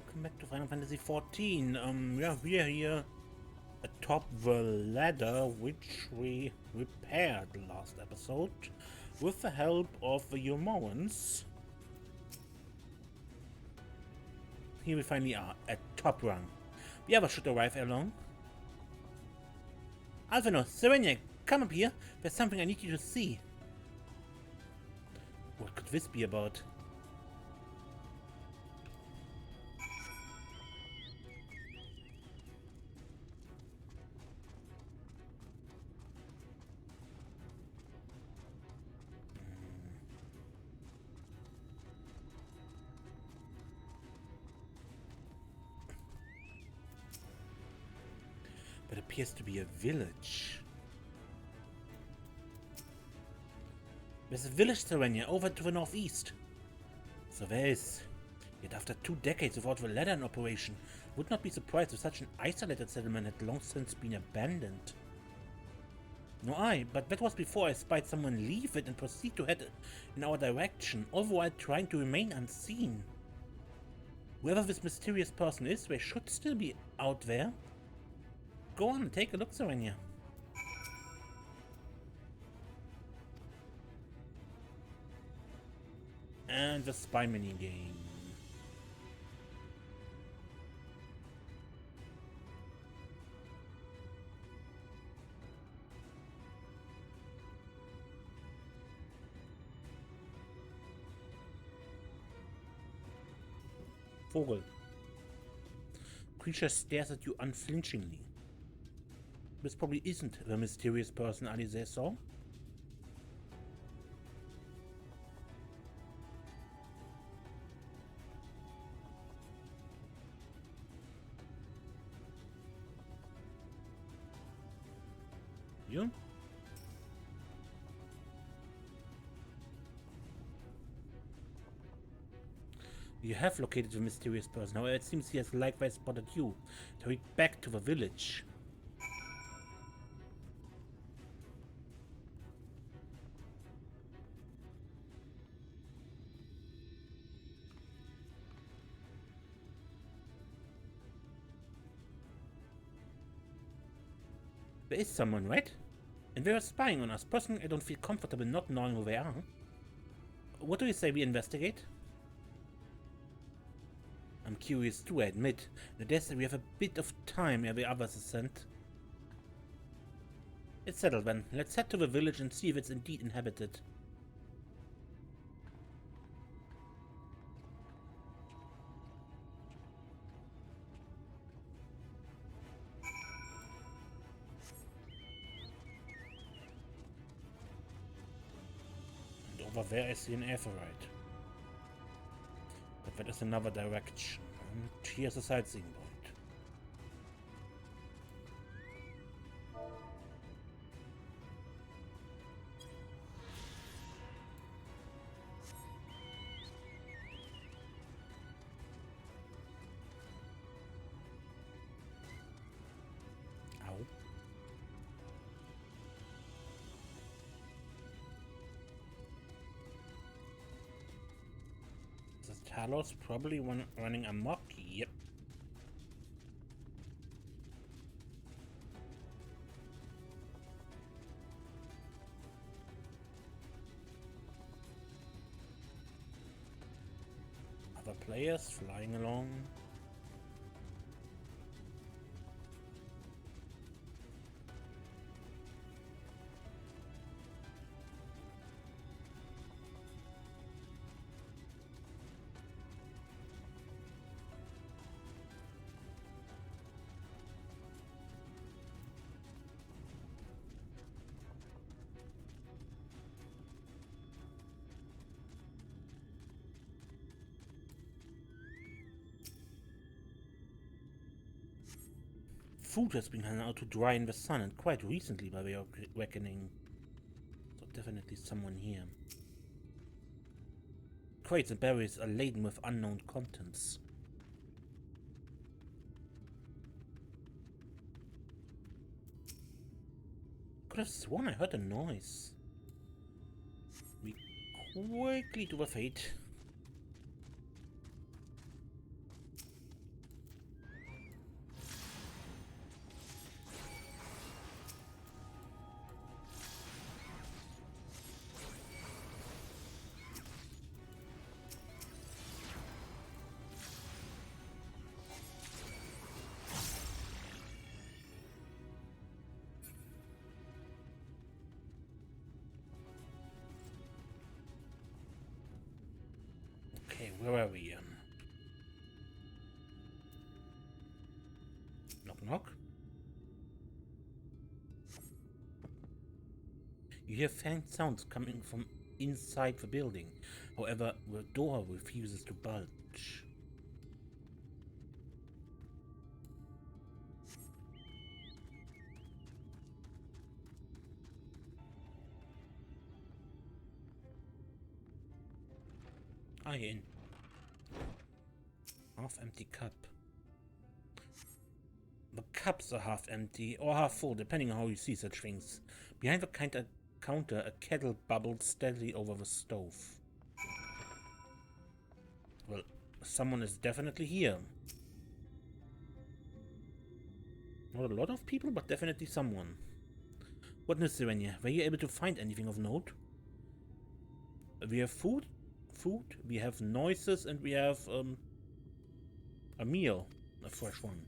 Welcome back to Final Fantasy XIV. Yeah, we are here atop the ladder which we repaired last episode with the help of the Humans. Here we finally are at top rung. The others should arrive along. Alphino, Serenia, come up here. There's something I need you to see. What could this be about? But it appears to be a village. There's a village, Serenia, over to the northeast. So there is. Yet after 2 decades without the ladder in operation, would not be surprised if such an isolated settlement had long since been abandoned. No, but that was before I spied someone leave it and proceed to head in our direction, all the while trying to remain unseen. Whoever this mysterious person is, they should still be out there. Go on and take a look, Serenia. And the spy mini game. Vogel. Creature stares at you unflinchingly. This probably isn't the mysterious person Alize saw. You? You have located the mysterious person, however it seems he has likewise spotted you. Hurry back to the village. There is someone, right? And they are spying on us. Personally, I don't feel comfortable not knowing who they are. What do you say we investigate? I'm curious too, I admit. The desert we have a bit of time ere the others are sent. It's settled then. Let's head to the village and see if it's indeed inhabited. And over there I see an aetheryte. But that is another direction. And here's a sightseeing point. Ow. Talos probably running amok. Yep. Other players flying along. Food has been hung out to dry in the sun, and quite recently by way of reckoning. So definitely someone here. Crates and barrels are laden with unknown contents. Could have sworn I heard a noise. We quickly do a fate. Where are we? Knock knock. You hear faint sounds coming from inside the building. However, the door refuses to budge. In. Half-empty cup. The cups are half empty or half full, depending on how you see such things. Behind the counter, a kettle bubbles steadily over the stove. Well, someone is definitely here. Not a lot of people, but definitely someone. What news, Serenia? Were you able to find anything of note? We have food, we have noises, and we have a meal, a fresh one.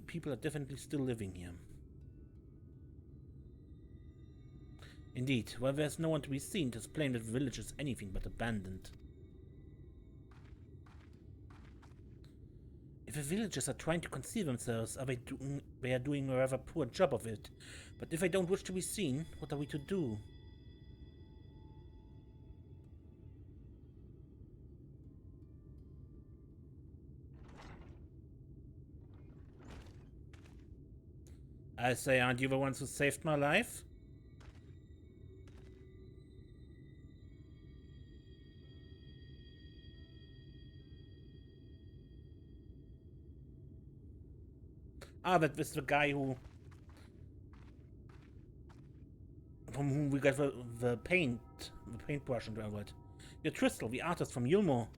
People are definitely still living here. Indeed, while there's no one to be seen, it is plain that the village is anything but abandoned. If the villagers are trying to conceal themselves, they are doing a rather poor job of it. But if they don't wish to be seen, what are we to do? I say, aren't you the ones who saved my life? Ah, that was the guy from whom we got the paintbrush and all that. You're Tristel, the artist from Yulmore.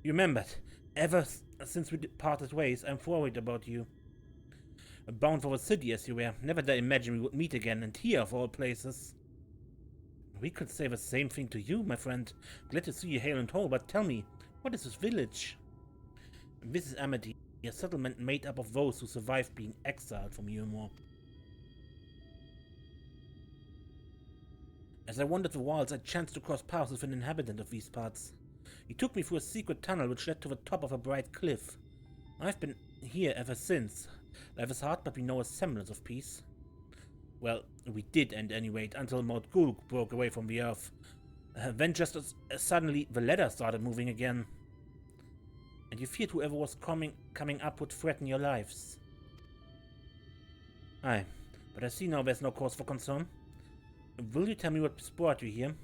You remembered. Ever since we parted ways, I'm worried about you. Bound for the city as you were. Never did I imagine we would meet again, and here of all places. We could say the same thing to you, my friend. Glad to see you hale and whole, but tell me, what is this village? This is Amity, a settlement made up of those who survived being exiled from Yulmore. As I wandered the wilds, I chanced to cross paths with an inhabitant of these parts. He took me through a secret tunnel which led to the top of a bright cliff. I've been here ever since. Life is hard, but we know a semblance of peace. Well, we did, at any rate, until Mount Gulg broke away from the earth. Then just as suddenly the ladder started moving again. And you feared whoever was coming up would threaten your lives. Aye, but I see now there's no cause for concern. Will you tell me what brought you here?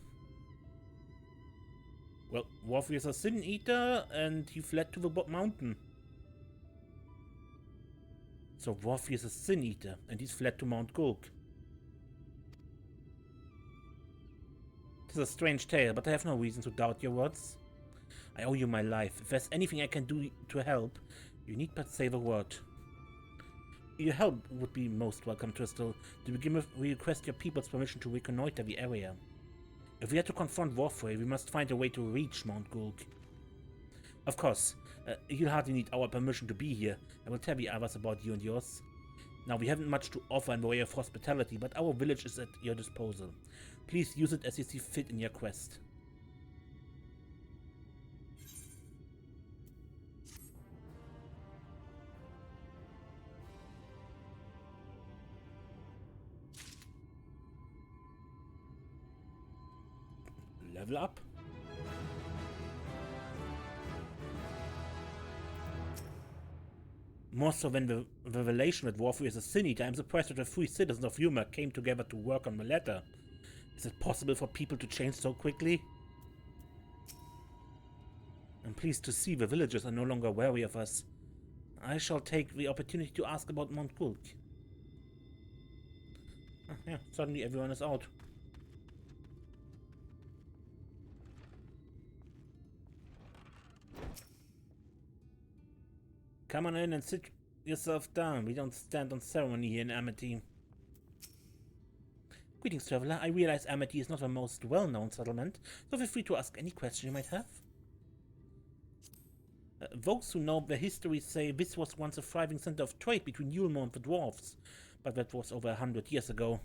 Well, Warfrey is a sin eater, and he fled to the mountain. So Warfrey is a sin eater, and he's fled to Mount Gulg. It is a strange tale, but I have no reason to doubt your words. I owe you my life. If there's anything I can do to help, you need but say the word. Your help would be most welcome, Tristel. To begin with, we request your people's permission to reconnoiter the area. If we are to confront Warfrey, we must find a way to reach Mount Gulg. Of course, you'll hardly need our permission to be here. I will tell the others about you and yours. Now, we haven't much to offer in the way of hospitality, but our village is at your disposal. Please use it as you see fit in your quest. Level up. More so than the revelation that Warfrey is a sin eater, I'm surprised that the three citizens of Yuma came together to work on the letter. Is it possible for people to change so quickly? I'm pleased to see the villagers are no longer wary of us. I shall take the opportunity to ask about Mount Gulg. Yeah, suddenly everyone is out. Come on in and sit yourself down. We don't stand on ceremony here in Amity. Greetings, traveler. I realize Amity is not the most well-known settlement, so feel free to ask any question you might have. Those who know the history say this was once a thriving center of trade between Yulmore and the dwarves, but that was over 100 years ago.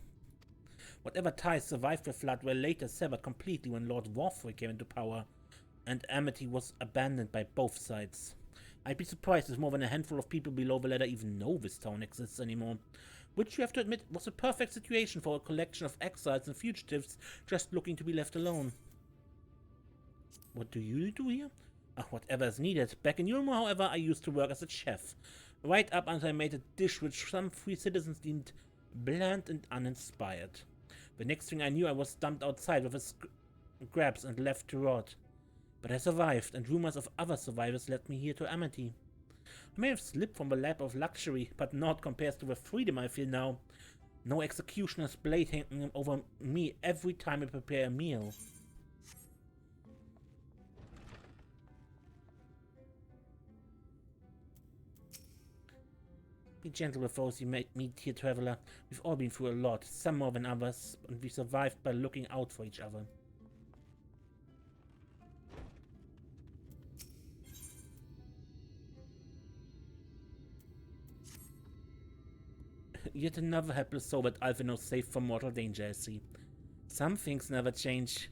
Whatever ties survived the flood were later severed completely when Lord Warfrey came into power, and Amity was abandoned by both sides. I'd be surprised if more than a handful of people below the ladder even know this town exists anymore. Which you have to admit was a perfect situation for a collection of exiles and fugitives just looking to be left alone. What do you do here? Whatever is needed. Back in Yulmo, however, I used to work as a chef. Right up until I made a dish which some free citizens deemed bland and uninspired. The next thing I knew, I was dumped outside with a scraps and left to rot. But I survived, and rumors of other survivors led me here to Amity. I may have slipped from the lap of luxury, but not compared to the freedom I feel now. No executioner's blade hanging over me every time I prepare a meal. Be gentle with those you meet here, traveler. We've all been through a lot, some more than others, and we survived by looking out for each other. Yet another helpless soul that Alphinaud saved from mortal danger, I see. Some things never change.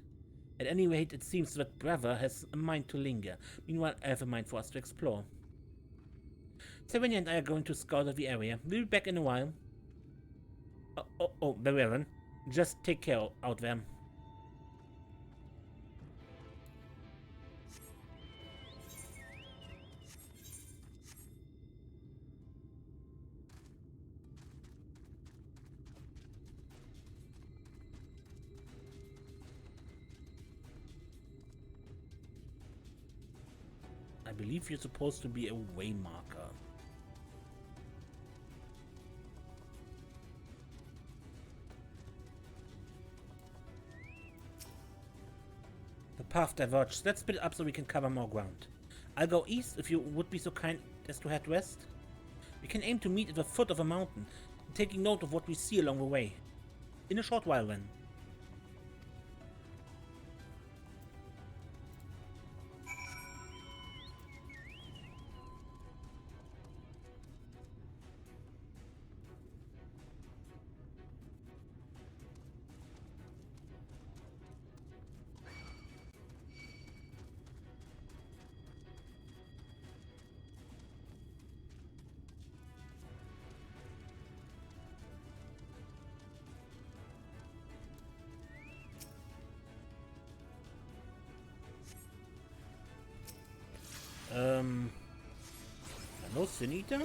At any rate, it seems that Brother has a mind to linger. Meanwhile, I have a mind for us to explore. Savannah and I are going to scout out the area. We'll be back in a while. Oh, very well. Just take care out there. I believe you're supposed to be a way marker. The path diverges. Let's split it up so we can cover more ground. I'll go east if you would be so kind as to head west. We can aim to meet at the foot of a mountain, taking note of what we see along the way. In a short while then. Hello, Sin Eater?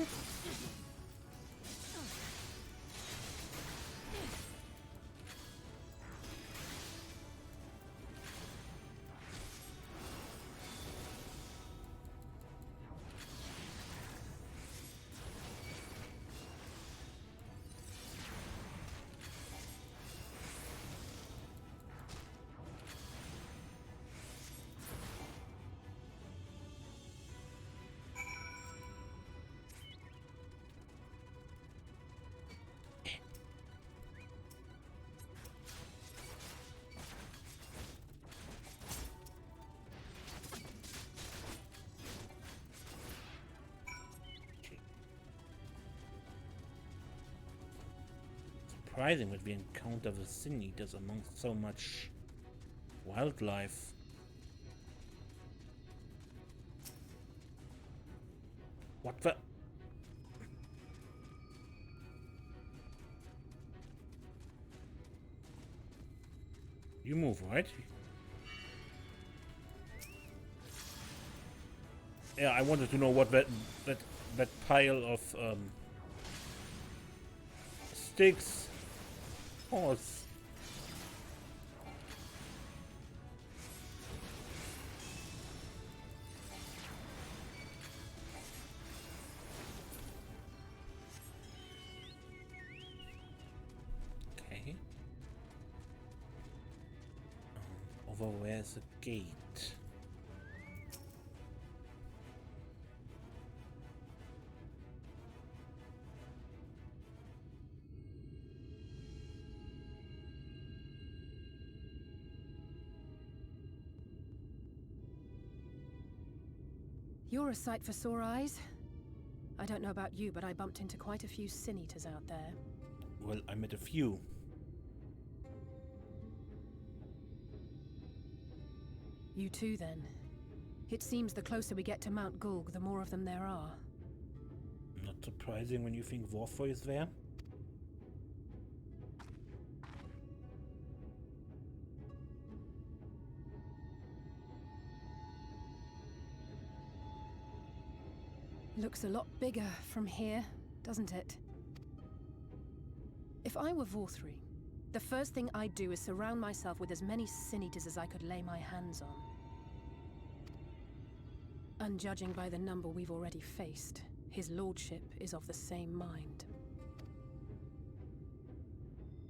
Surprising that we encounter the Sin Eaters amongst so much wildlife. What the? You move, right? Yeah, I wanted to know what that pile of sticks was. Okay. Over where's the gate? You're a sight for sore eyes. I don't know about you, but I bumped into quite a few Sin Eaters out there. Well, I met a few. You too, then. It seems the closer we get to Mount Gulg, the more of them there are. Not surprising when you think Warfrey is there. Looks a lot bigger from here, doesn't it? If I were Vorthri, the first thing I'd do is surround myself with as many Sin Eaters as I could lay my hands on. And judging by the number we've already faced, his lordship is of the same mind.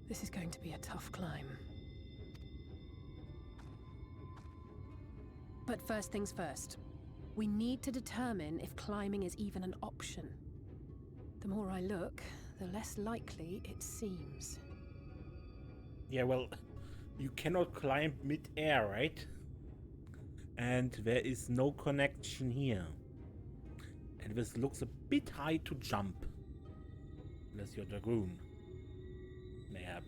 This is going to be a tough climb. But first things first. We need to determine if climbing is even an option. The more I look, the less likely it seems. Yeah, well, you cannot climb mid-air, right? And there is no connection here. And this looks a bit high to jump. Unless you're Dragoon. Mayhap.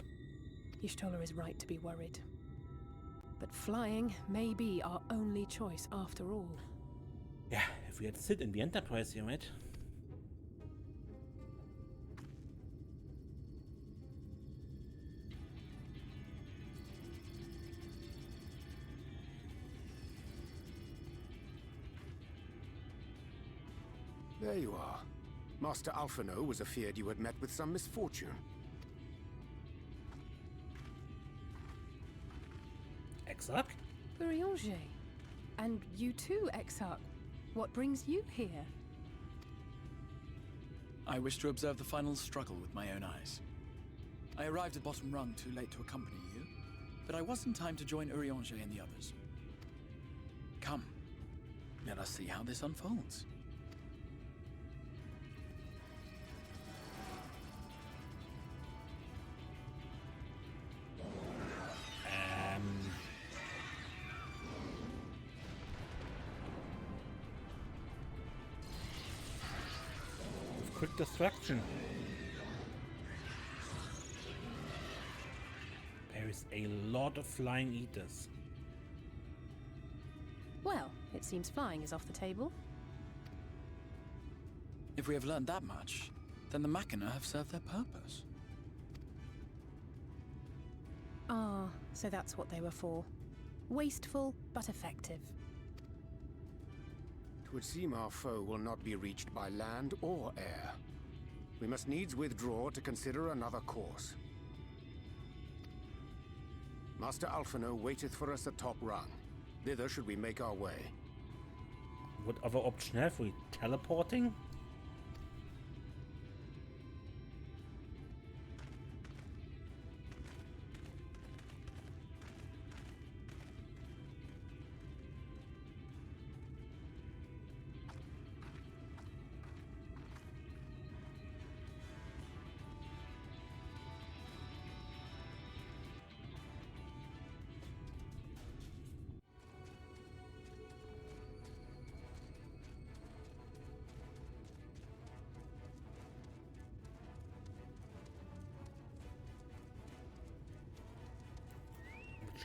Y'shtola is right to be worried. But flying may be our only choice after all. Yeah, if we had Sid in the Enterprise here, right? There you are. Master Alphino was afeard you had met with some misfortune. Exarch? Urianger. And you too, Exarch. What brings you here? I wish to observe the final struggle with my own eyes. I arrived at Bottom Rung too late to accompany you, but I was in time to join Urianger and the others. Come, let us see how this unfolds. Quick distraction. There is a lot of flying eaters. Well, it seems flying is off the table. If we have learned that much, then the Machina have served their purpose. Ah, so that's what they were for. Wasteful, but effective. It would seem our foe will not be reached by land or air. We must needs withdraw to consider another course. Master Alphino waiteth for us atop Rung. Thither should we make our way. What other option have we? Teleporting?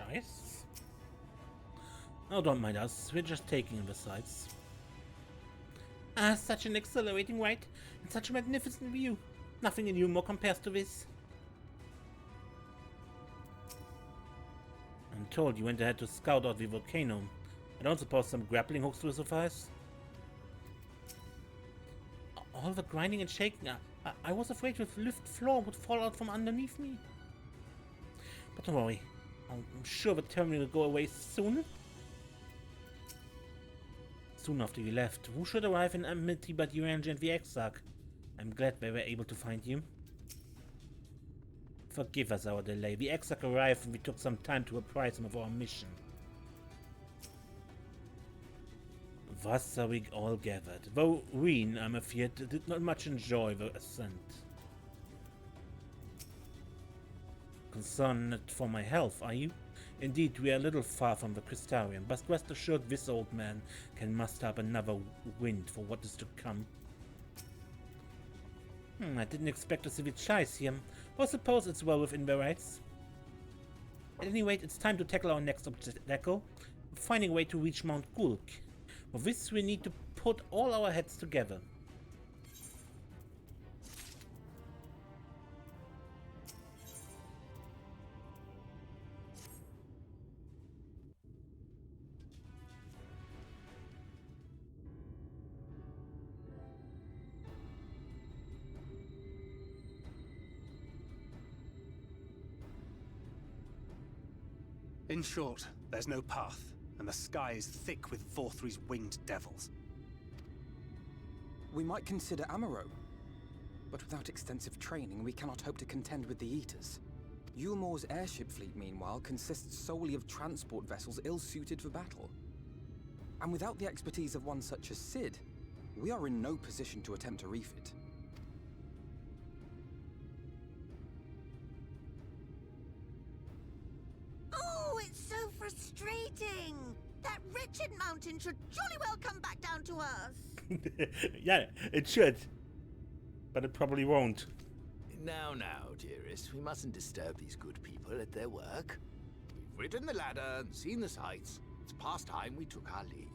Nice. Oh, don't mind us. We're just taking in the sights. Ah, such an exhilarating ride and such a magnificent view. Nothing in humor compares to this. I'm told you went ahead to scout out the volcano. I don't suppose some grappling hooks will suffice. All the grinding and shaking. I was afraid the lift floor would fall out from underneath me. But don't worry. I'm sure the terminal will go away soon. Soon after you left, who should arrive in Amity but Urianger and the Exarch? I'm glad they were able to find you. Forgive us our delay. The Exarch arrived and we took some time to apprise him of our mission. Thus are we all gathered, though Reen, I'm afraid, did not much enjoy the ascent. Concerned for my health, are you? Indeed, we are a little far from the Crystarium, but rest assured this old man can muster up another wind for what is to come. I didn't expect to see the Chais here, but I suppose it's well within their rights. At any rate, it's time to tackle our next obstacle. finding a way to reach Mount Gulk. For this we need to put all our heads together. In short, there's no path, and the sky is thick with Vorthri's winged devils. We might consider Amaro, but without extensive training, we cannot hope to contend with the Eaters. Yulmor's airship fleet, meanwhile, consists solely of transport vessels ill-suited for battle. And without the expertise of one such as Sid, we are in no position to attempt a refit. Oh, it's so frustrating! That wretched mountain should jolly well come back down to us! Yeah, it should. But it probably won't. Now, dearest, we mustn't disturb these good people at their work. We've ridden the ladder and seen the sights. It's past time we took our leave.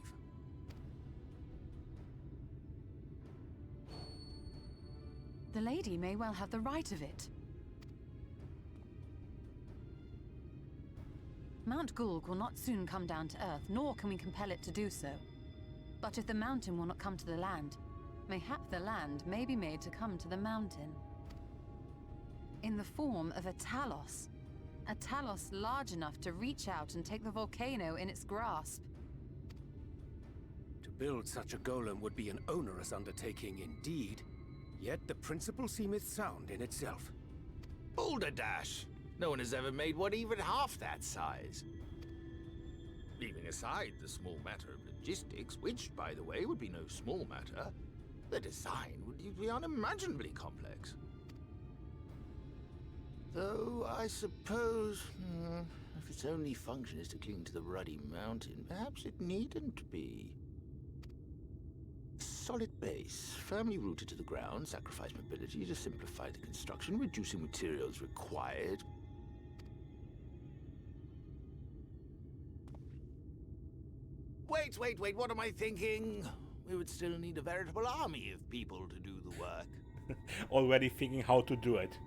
The lady may well have the right of it. Mount Gulk will not soon come down to Earth, nor can we compel it to do so. But if the mountain will not come to the land, mayhap the land may be made to come to the mountain. In the form of a Talos. A Talos large enough to reach out and take the volcano in its grasp. To build such a golem would be an onerous undertaking indeed. Yet the principle seemeth sound in itself. Boulder Dash! No one has ever made one even half that size. Leaving aside the small matter of logistics, which, by the way, would be no small matter, the design would be unimaginably complex. Though, I suppose, if its only function is to cling to the ruddy mountain, perhaps it needn't be. A solid base, firmly rooted to the ground, sacrifice mobility to simplify the construction, reducing materials required. Wait, what am I thinking? We would still need a veritable army of people to do the work. Already thinking how to do it.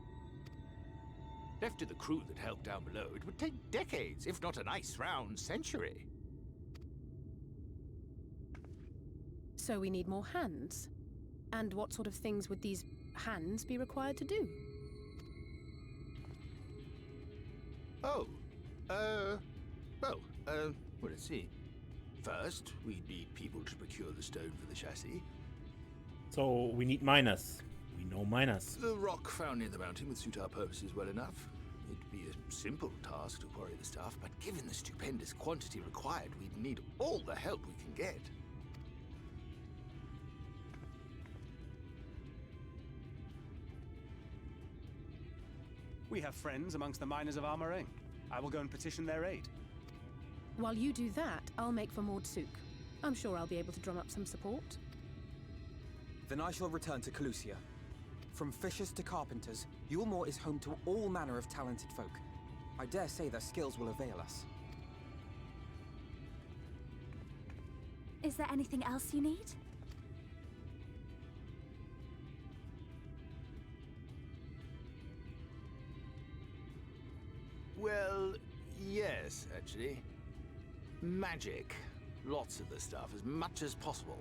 Left to the crew that helped down below, it would take decades, if not a nice round century. So we need more hands. And what sort of things would these hands be required to do? Well, let's see. First, we'd need people to procure the stone for the chassis. So we need miners. We know miners. The rock found near the mountain would suit our purposes well enough. It'd be a simple task to quarry the stuff, but given the stupendous quantity required, we'd need all the help we can get. We have friends amongst the miners of Armoring. I will go and petition their aid. While you do that, I'll make for Mordsuk. I'm sure I'll be able to drum up some support. Then I shall return to Kholusia. From fishers to carpenters, Yulmor is home to all manner of talented folk. I dare say their skills will avail us. Is there anything else you need? Well, yes, actually. Magic. Lots of the stuff, as much as possible.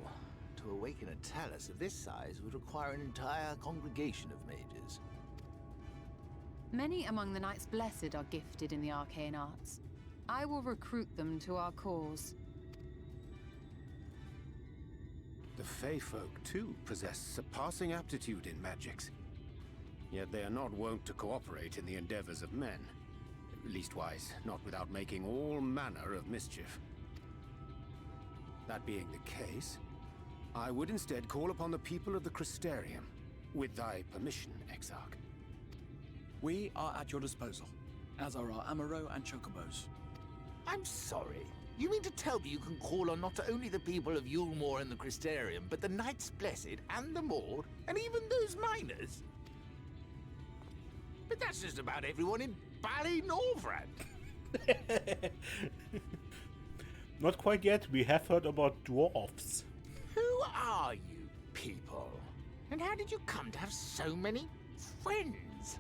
To awaken a Talos of this size would require an entire congregation of mages. Many among the Knights Blessed are gifted in the arcane arts. I will recruit them to our cause. The Fey folk, too, possess surpassing aptitude in magics. Yet they are not wont to cooperate in the endeavors of men. Leastwise, not without making all manner of mischief. That being the case, I would instead call upon the people of the Crystarium, with thy permission, Exarch. We are at your disposal, as are our Amaro and Chocobos. I'm sorry. You mean to tell me you can call on not only the people of Yulmor and the Crystarium, but the Knights Blessed and the Maud, and even those miners? But that's just about everyone in Ballynorvrand. Not quite yet. We have heard about dwarfs. Who are you people? And how did you come to have so many friends?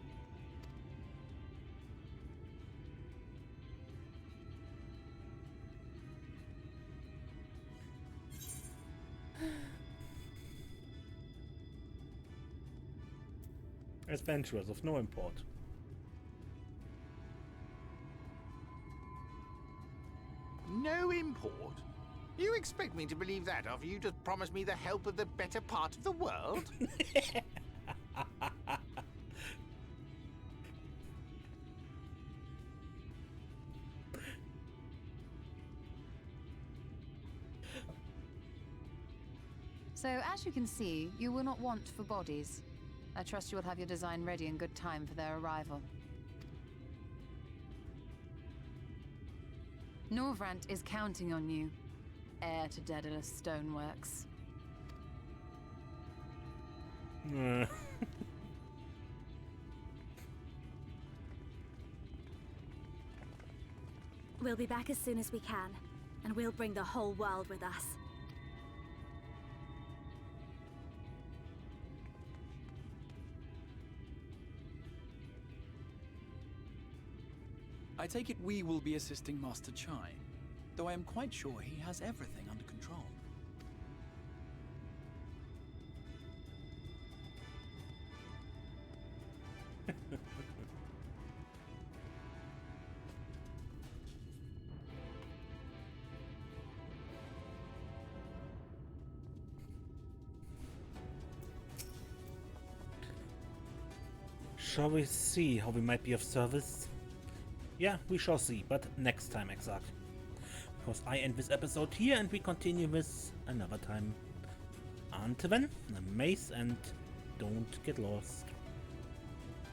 Adventurers of no import. No import? You expect me to believe that after you just promised me the help of the better part of the world? So, as you can see, you will not want for bodies. I trust you will have your design ready in good time for their arrival. Norvrant is counting on you, heir to Daedalus Stoneworks. We'll be back as soon as we can, and we'll bring the whole world with us. I take it we will be assisting Master Chai, though I am quite sure he has everything under control. Shall we see how we might be of service? Yeah, we shall see, but next time, Exarch. Because I end this episode here and we continue this another time. Until then, amaze and don't get lost.